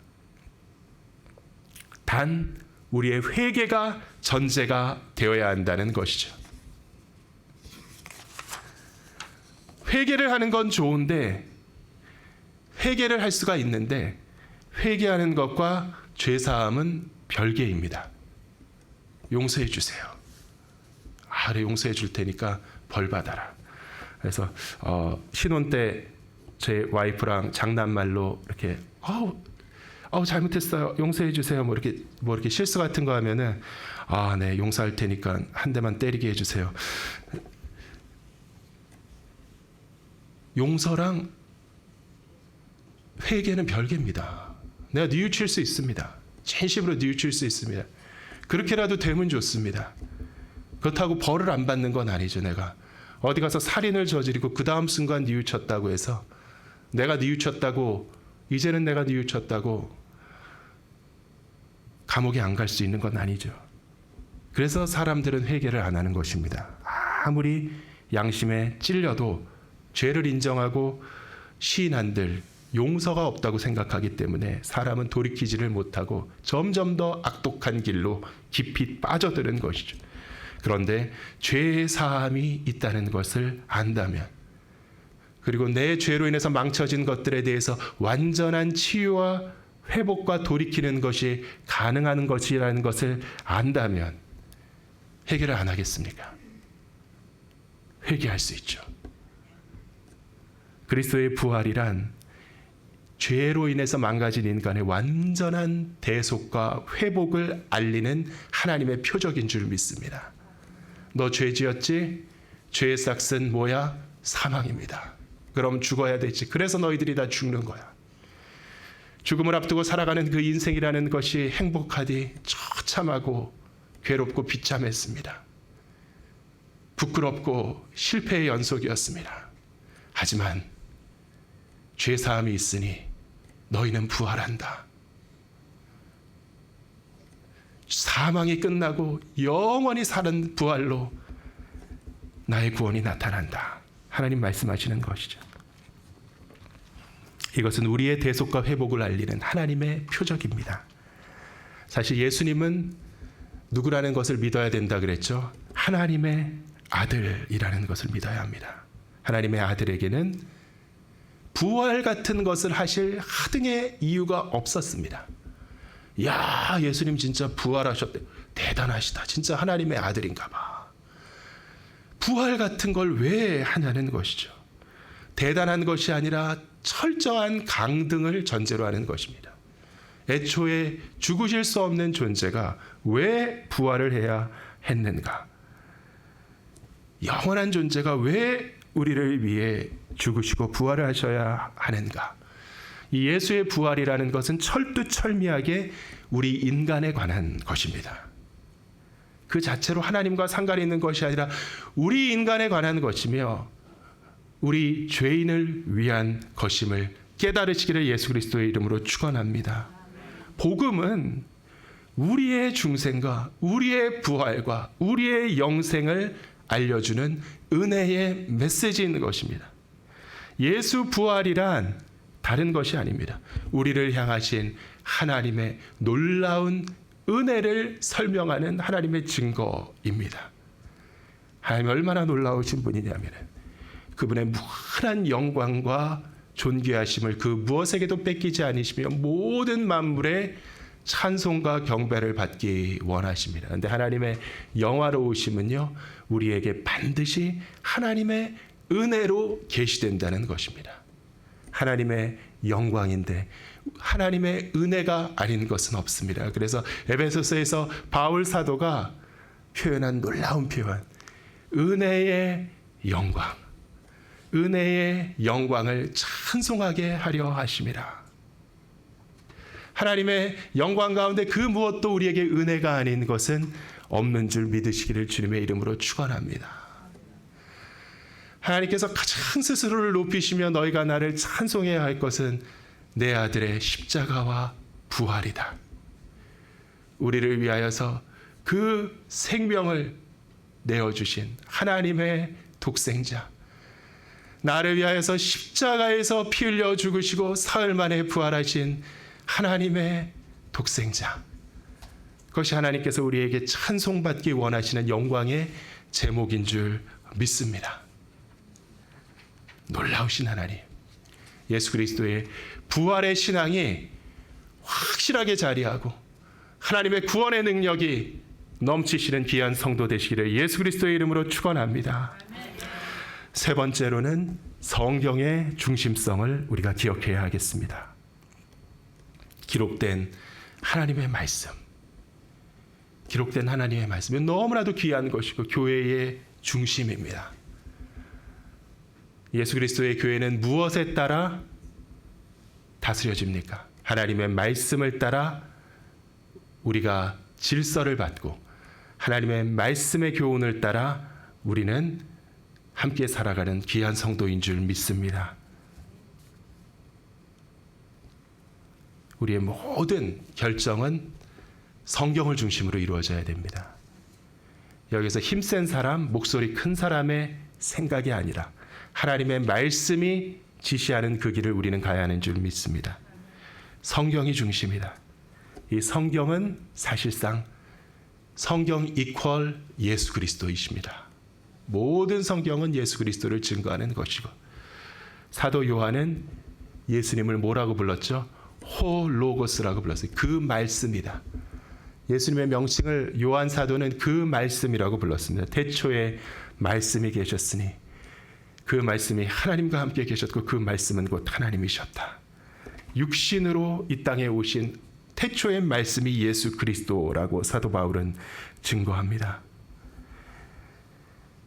단 우리의 회개가 전제가 되어야 한다는 것이죠. 회개를 하는 건 좋은데, 회개를 할 수가 있는데 회개하는 것과 죄사함은 별개입니다. 용서해 주세요. 그래, 용서해 줄 테니까 벌 받아라. 그래서 신혼 때 제 와이프랑 장난말로 이렇게 잘못했어요. 용서해 주세요. 뭐 이렇게 실수 같은 거 하면은 네, 용서할 테니까 한 대만 때리게 해 주세요. 용서랑 회개는 별개입니다. 내가 뉘우칠 수 있습니다. 진심으로 뉘우칠 수 있습니다. 그렇게라도 되면 좋습니다. 그렇다고 벌을 안 받는 건 아니죠. 내가 어디 가서 살인을 저지르고 그 다음 순간 뉘우쳤다고 해서 내가 뉘우쳤다고 이제는 내가 뉘우쳤다고 감옥에 안 갈 수 있는 건 아니죠. 그래서 사람들은 회개를 안 하는 것입니다. 아무리 양심에 찔려도 죄를 인정하고 시인한들 용서가 없다고 생각하기 때문에 사람은 돌이키지를 못하고 점점 더 악독한 길로 깊이 빠져드는 것이죠. 그런데 죄의 사함이 있다는 것을 안다면, 그리고 내 죄로 인해서 망쳐진 것들에 대해서 완전한 치유와 회복과 돌이키는 것이 가능한 것이라는 것을 안다면 회개를 안 하겠습니까? 회개할 수 있죠. 그리스도의 부활이란 죄로 인해서 망가진 인간의 완전한 대속과 회복을 알리는 하나님의 표적인 줄 믿습니다. 너 죄 지었지? 죄의 삭은 뭐야? 사망입니다. 그럼 죽어야 되지. 그래서 너희들이 다 죽는 거야. 죽음을 앞두고 살아가는 그 인생이라는 것이 행복하디 처참하고 괴롭고 비참했습니다. 부끄럽고 실패의 연속이었습니다. 하지만 죄사함이 있으니 너희는 부활한다. 사망이 끝나고 영원히 사는 부활로 나의 구원이 나타난다. 하나님 말씀하시는 것이죠. 이것은 우리의 대속과 회복을 알리는 하나님의 표적입니다. 사실 예수님은 누구라는 것을 믿어야 된다 그랬죠? 하나님의 아들이라는 것을 믿어야 합니다. 하나님의 아들에게는 부활 같은 것을 하실 하등의 이유가 없었습니다. 야, 예수님 진짜 부활하셨대. 대단하시다. 진짜 하나님의 아들인가 봐. 부활 같은 걸 왜 하냐는 것이죠. 대단한 것이 아니라 철저한 강등을 전제로 하는 것입니다. 애초에 죽으실 수 없는 존재가 왜 부활을 해야 했는가? 영원한 존재가 왜 우리를 위해 죽으시고 부활을 하셔야 하는가? 이 예수의 부활이라는 것은 철두철미하게 우리 인간에 관한 것입니다. 그 자체로 하나님과 상관이 있는 것이 아니라 우리 인간에 관한 것이며 우리 죄인을 위한 것임을 깨달으시기를 예수 그리스도의 이름으로 축원합니다. 복음은 우리의 중생과 우리의 부활과 우리의 영생을 알려주는 은혜의 메시지인 것입니다. 예수 부활이란 다른 것이 아닙니다. 우리를 향하신 하나님의 놀라운 은혜를 설명하는 하나님의 증거입니다. 하나님이 얼마나 놀라우신 분이냐면 그분의 무한한 영광과 존귀하심을 그 무엇에게도 뺏기지 않으시며 모든 만물의 찬송과 경배를 받기 원하십니다. 그런데 하나님의 영화로우심은요, 우리에게 반드시 하나님의 은혜로 계시된다는 것입니다. 하나님의 영광인데 하나님의 은혜가 아닌 것은 없습니다. 그래서 에베소서에서 바울 사도가 표현한 놀라운 표현, 은혜의 영광, 은혜의 영광을 찬송하게 하려 하심이라. 하나님의 영광 가운데 그 무엇도 우리에게 은혜가 아닌 것은 없는 줄 믿으시기를 주님의 이름으로 축원합니다. 하나님께서 가장 스스로를 높이시며 너희가 나를 찬송해야 할 것은 내 아들의 십자가와 부활이다. 우리를 위하여서 그 생명을 내어주신 하나님의 독생자, 나를 위하여서 십자가에서 피 흘려 죽으시고 사흘 만에 부활하신 하나님의 독생자, 그것이 하나님께서 우리에게 찬송받기 원하시는 영광의 제목인 줄 믿습니다. 놀라우신 하나님, 예수 그리스도의 부활의 신앙이 확실하게 자리하고 하나님의 구원의 능력이 넘치시는 귀한 성도 되시기를 예수 그리스도의 이름으로 축원합니다. 세 번째로는 성경의 중심성을 우리가 기억해야 하겠습니다. 기록된 하나님의 말씀. 기록된 하나님의 말씀은 너무나도 귀한 것이고 교회의 중심입니다. 예수 그리스도의 교회는 무엇에 따라 다스려집니까? 하나님의 말씀을 따라 우리가 질서를 받고 하나님의 말씀의 교훈을 따라 우리는 함께 살아가는 귀한 성도인 줄 믿습니다. 우리의 모든 결정은 성경을 중심으로 이루어져야 됩니다. 여기서 힘센 사람, 목소리 큰 사람의 생각이 아니라 하나님의 말씀이 지시하는 그 길을 우리는 가야 하는 줄 믿습니다. 성경이 중심이다. 이 성경은 사실상 성경 이퀄 예수 그리스도이십니다. 모든 성경은 예수 그리스도를 증거하는 것이고 사도 요한은 예수님을 뭐라고 불렀죠? 호로고스라고 불렀어요. 그 말씀이다. 예수님의 명칭을 요한 사도는 그 말씀이라고 불렀습니다. 태초에 말씀이 계셨으니 그 말씀이 하나님과 함께 계셨고 그 말씀은 곧 하나님이셨다. 육신으로 이 땅에 오신 태초의 말씀이 예수 그리스도라고 사도 바울은 증거합니다.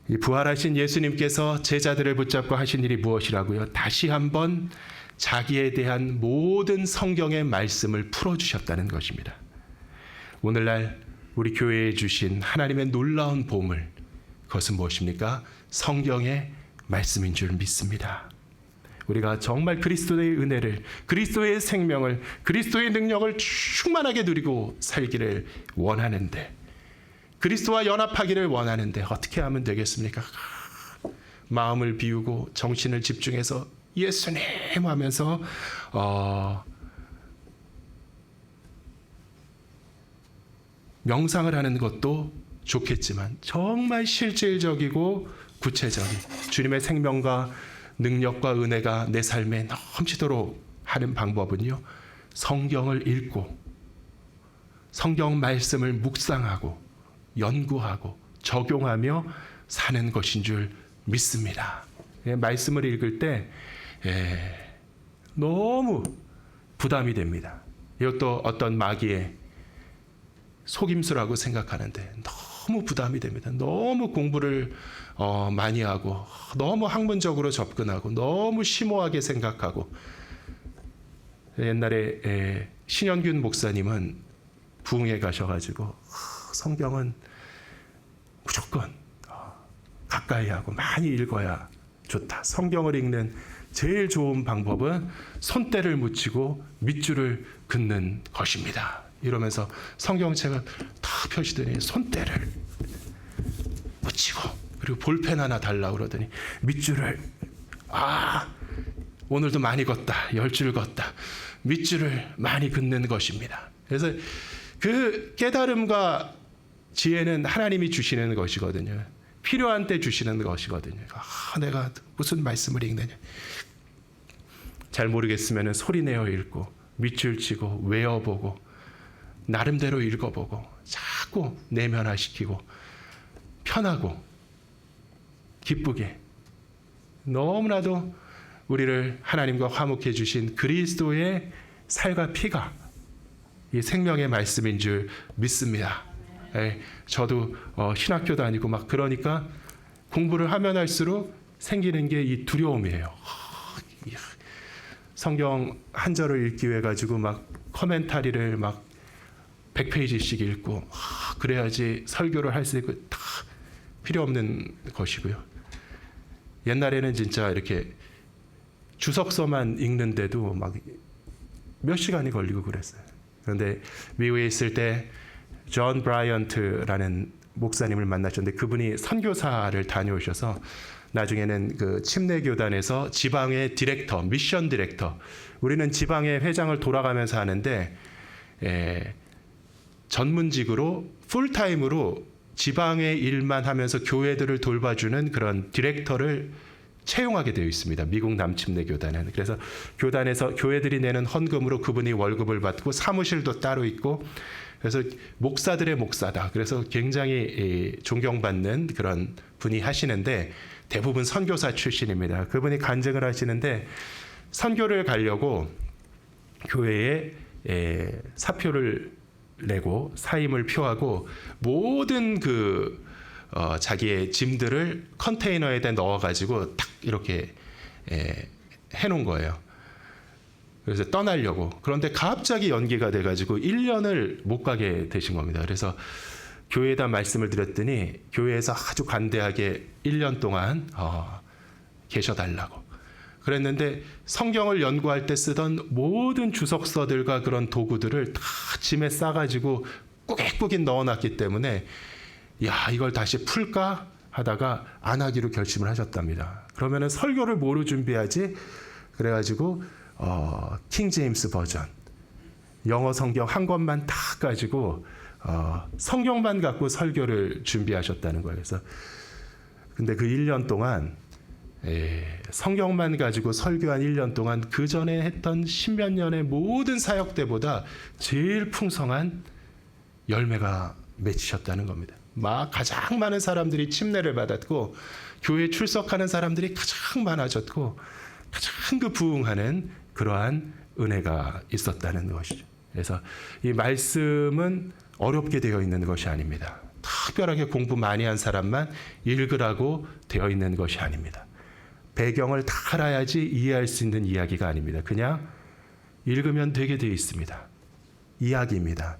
이 부활하신 예수님께서 제자들을 붙잡고 하신 일이 무엇이라고요? 다시 한번 자기에 대한 모든 성경의 말씀을 풀어주셨다는 것입니다. 오늘날 우리 교회에 주신 하나님의 놀라운 보물, 그것은 무엇입니까? 성경의 말씀인 줄 믿습니다. 우리가 정말 그리스도의 은혜를, 그리스도의 생명을, 그리스도의 능력을 충만하게 누리고 살기를 원하는데, 그리스도와 연합하기를 원하는데 어떻게 하면 되겠습니까? 마음을 비우고 정신을 집중해서 예수님 하면서 명상을 하는 것도 좋겠지만 정말 실질적이고 구체적인 주님의 생명과 능력과 은혜가 내 삶에 넘치도록 하는 방법은요, 성경을 읽고 성경 말씀을 묵상하고 연구하고 적용하며 사는 것인 줄 믿습니다. 말씀을 읽을 때 너무 부담이 됩니다. 이것도 어떤 마귀의 속임수라고 생각하는데 너무 부담이 됩니다. 너무 공부를 많이 하고 너무 학문적으로 접근하고 너무 심오하게 생각하고. 옛날에 신현균 목사님은 부흥회 가셔가지고 성경은 무조건 가까이 하고 많이 읽어야 좋다. 성경을 읽는 제일 좋은 방법은 손때를 묻히고 밑줄을 긋는 것입니다. 이러면서 성경책을 다 펴시더니 손때를 묻히고 그리고 볼펜 하나 달라고 그러더니 밑줄을 오늘도 많이 걷다. 10줄 걷다. 밑줄을 많이 긋는 것입니다. 그래서 그 깨달음과 지혜는 하나님이 주시는 것이거든요. 필요한 때 주시는 것이거든요. 내가 무슨 말씀을 읽느냐. 잘 모르겠으면 소리내어 읽고 밑줄 치고 외워보고 나름대로 읽어보고 자꾸 내면화시키고 편하고 기쁘게 너무나도 우리를 하나님과 화목해 주신 그리스도의 살과 피가 이 생명의 말씀인 줄 믿습니다. 저도 신학교 다니고 막 그러니까 공부를 하면 할수록 생기는 게 이 두려움이에요. 성경 한 절을 읽기 위해 가지고 막 커멘타리를 막 100페이지씩 읽고 그래야지 설교를 할 수 있고 다 필요 없는 것이고요. 옛날에는 진짜 이렇게 주석서만 읽는데도 막 몇 시간이 걸리고 그랬어요. 그런데 미국에 있을 때 존 브라이언트라는 목사님을 만나셨는데 그분이 선교사를 다녀오셔서 나중에는 그 침례교단에서 지방의 디렉터, 미션 디렉터, 우리는 지방의 회장을 돌아가면서 하는데 전문직으로 풀타임으로 지방의 일만 하면서 교회들을 돌봐주는 그런 디렉터를 채용하게 되어 있습니다. 미국 남침내 교단은. 그래서 교단에서 교회들이 내는 헌금으로 그분이 월급을 받고 사무실도 따로 있고, 그래서 목사들의 목사다. 그래서 굉장히 존경받는 그런 분이 하시는데 대부분 선교사 출신입니다. 그분이 간증을 하시는데 선교를 가려고 교회에 사표를 내고 사임을 표하고 모든 자기의 짐들을 컨테이너에다 넣어가지고 딱 이렇게 해놓은 거예요. 그래서 떠나려고. 그런데 갑자기 연기가 돼가지고 1년을 못 가게 되신 겁니다. 그래서 교회에다 말씀을 드렸더니 교회에서 아주 관대하게 1년 동안 계셔달라고 그랬는데, 성경을 연구할 때 쓰던 모든 주석서들과 그런 도구들을 다 짐에 싸가지고 꾸깃꾸깃 넣어놨기 때문에 야, 이걸 다시 풀까 하다가 안 하기로 결심을 하셨답니다. 그러면은 설교를 뭐로 준비하지? 그래가지고 킹 제임스 버전 영어 성경 한 권만 다 가지고 성경만 갖고 설교를 준비하셨다는 거예요. 그래서 근데 그 1년 동안 성경만 가지고 설교한 1년 동안 그 전에 했던 10몇 년의 모든 사역 때보다 제일 풍성한 열매가 맺히셨다는 겁니다. 가장 많은 사람들이 침례를 받았고, 교회에 출석하는 사람들이 가장 많아졌고, 가장 부흥하는 그러한 은혜가 있었다는 것이죠. 그래서 이 말씀은 어렵게 되어 있는 것이 아닙니다. 특별하게 공부 많이 한 사람만 읽으라고 되어 있는 것이 아닙니다. 배경을 다 알아야지 이해할 수 있는 이야기가 아닙니다. 그냥 읽으면 되게 되어 있습니다. 이야기입니다.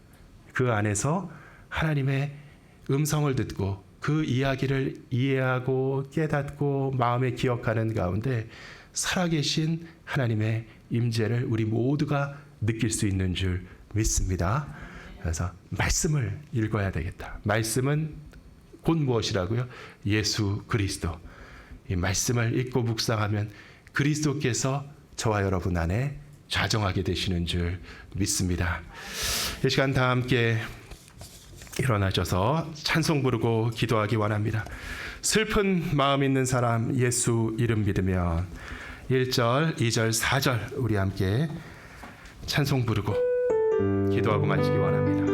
그 안에서 하나님의 음성을 듣고 그 이야기를 이해하고 깨닫고 마음에 기억하는 가운데 살아계신 하나님의 임재를 우리 모두가 느낄 수 있는 줄 믿습니다. 그래서 말씀을 읽어야 되겠다. 말씀은 곧 무엇이라고요? 예수 그리스도. 이 말씀을 읽고 묵상하면 그리스도께서 저와 여러분 안에 좌정하게 되시는 줄 믿습니다. 이 시간 다 함께 일어나셔서 찬송 부르고 기도하기 원합니다. 슬픈 마음 있는 사람 예수 이름 믿으면 1절, 2절, 4절 우리 함께 찬송 부르고 기도하고 마치기 원합니다.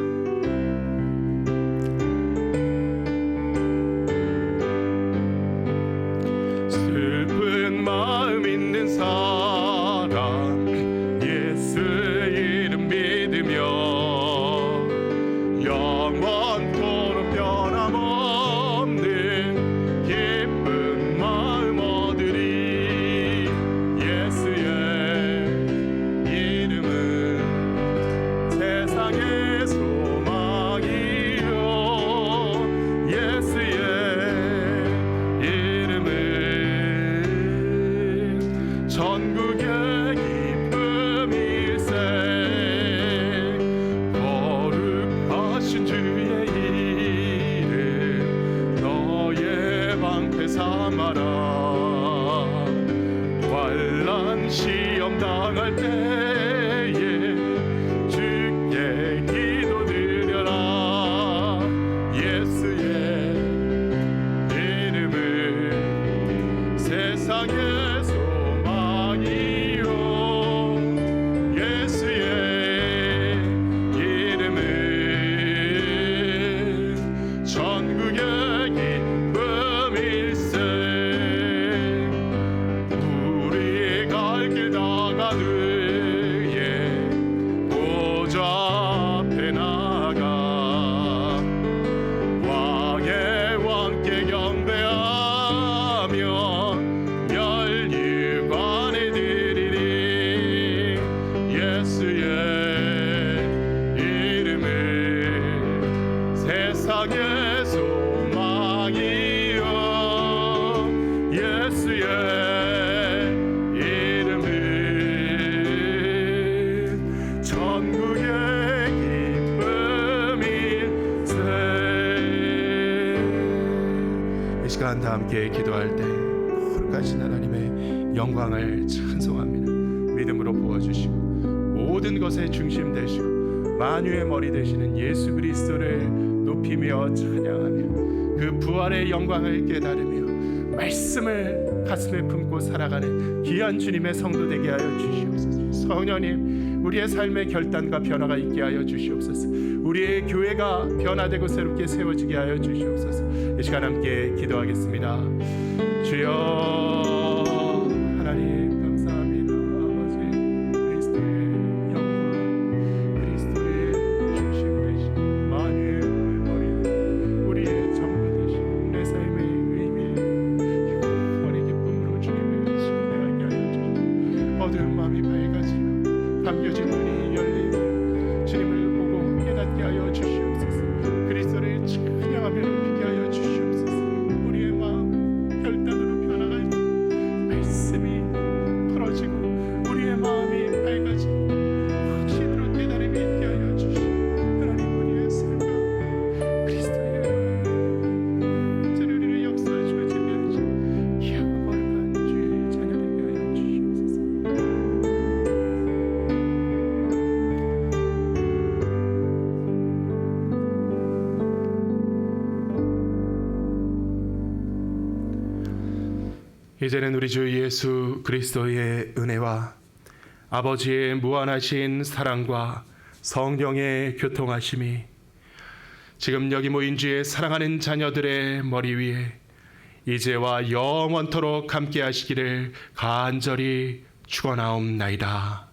슬픈 마음 있는 사람 예수 이름 믿으며 영원토록 변함없는 기쁜 마음 얻으리. 예수의 이름은 세상의 소망이요. 예수의 이름은 전국의 기쁨일세. 거룩하신 주의 이름 너의 방패 삼아라. 환난 시험 당할 때에 주께 기도드려라. 예수의 이름은 세상의 소망이요. 예수의 이름은 전국의 기쁨일세. 우리 갈 길 다가드에 보좌 앞에 나가 왕의 왕께 경배하며 멸류관에 드리리. 예수의 이름은 세상의 소망이요. 예수의 이름은 전국의 기쁨일세. 이 시간 다 함께 기도할 때 거룩하신 하나님의 영광을 찬송합니다. 믿음으로 부어주시고 모든 것의 중심 되시고 만유의 머리 되시는 예수 그리스도를 높이며 찬양하며 그 부활의 영광을 깨달으며 말씀을 가슴에 품고 살아가는 귀한 주님의 성도 되게 하여 주시옵소서. 성령님, 우리의 삶의 결단과 변화가 있게 하여 주시옵소서. 우리의 교회가 변화되고 새롭게 세워지게 하여 주시옵소서. 이 시간 함께 기도하겠습니다. 주여 하나님 감사합니다. 아버지, 그리스도의 영광, 그리스도의 중심 되신 만유의 머리, 우리의 전부 되신 내 삶의 의미, 영원히 기쁨으로 주님을 신뢰하게 하여 주시옵소서. 어두운 마음이 밝아지며 감겨진 눈이 열리며 주님을 보고 깨닫게 하여 주시옵소서. 그리스도를 찬양하며 높이게 하여 주시옵소서. 우리의 마음 결단으로 변화가 말씀이 풀어지고 우리의 마음이 밝아지고 확신으로 깨달음이 있게 하여 주시고 하나님 우리의 삶과 그리스도의 저는 우리를 역사하시고 진리하시고 귀하고 거룩한 주의 자녀되게 하여 주시옵소서. 이제는 우리 주 예수 그리스도의 은혜와 아버지의 무한하신 사랑과 성령의 교통하심이 지금 여기 모인 주의 사랑하는 자녀들의 머리 위에 이제와 영원토록 함께 하시기를 간절히 축원하옵나이다.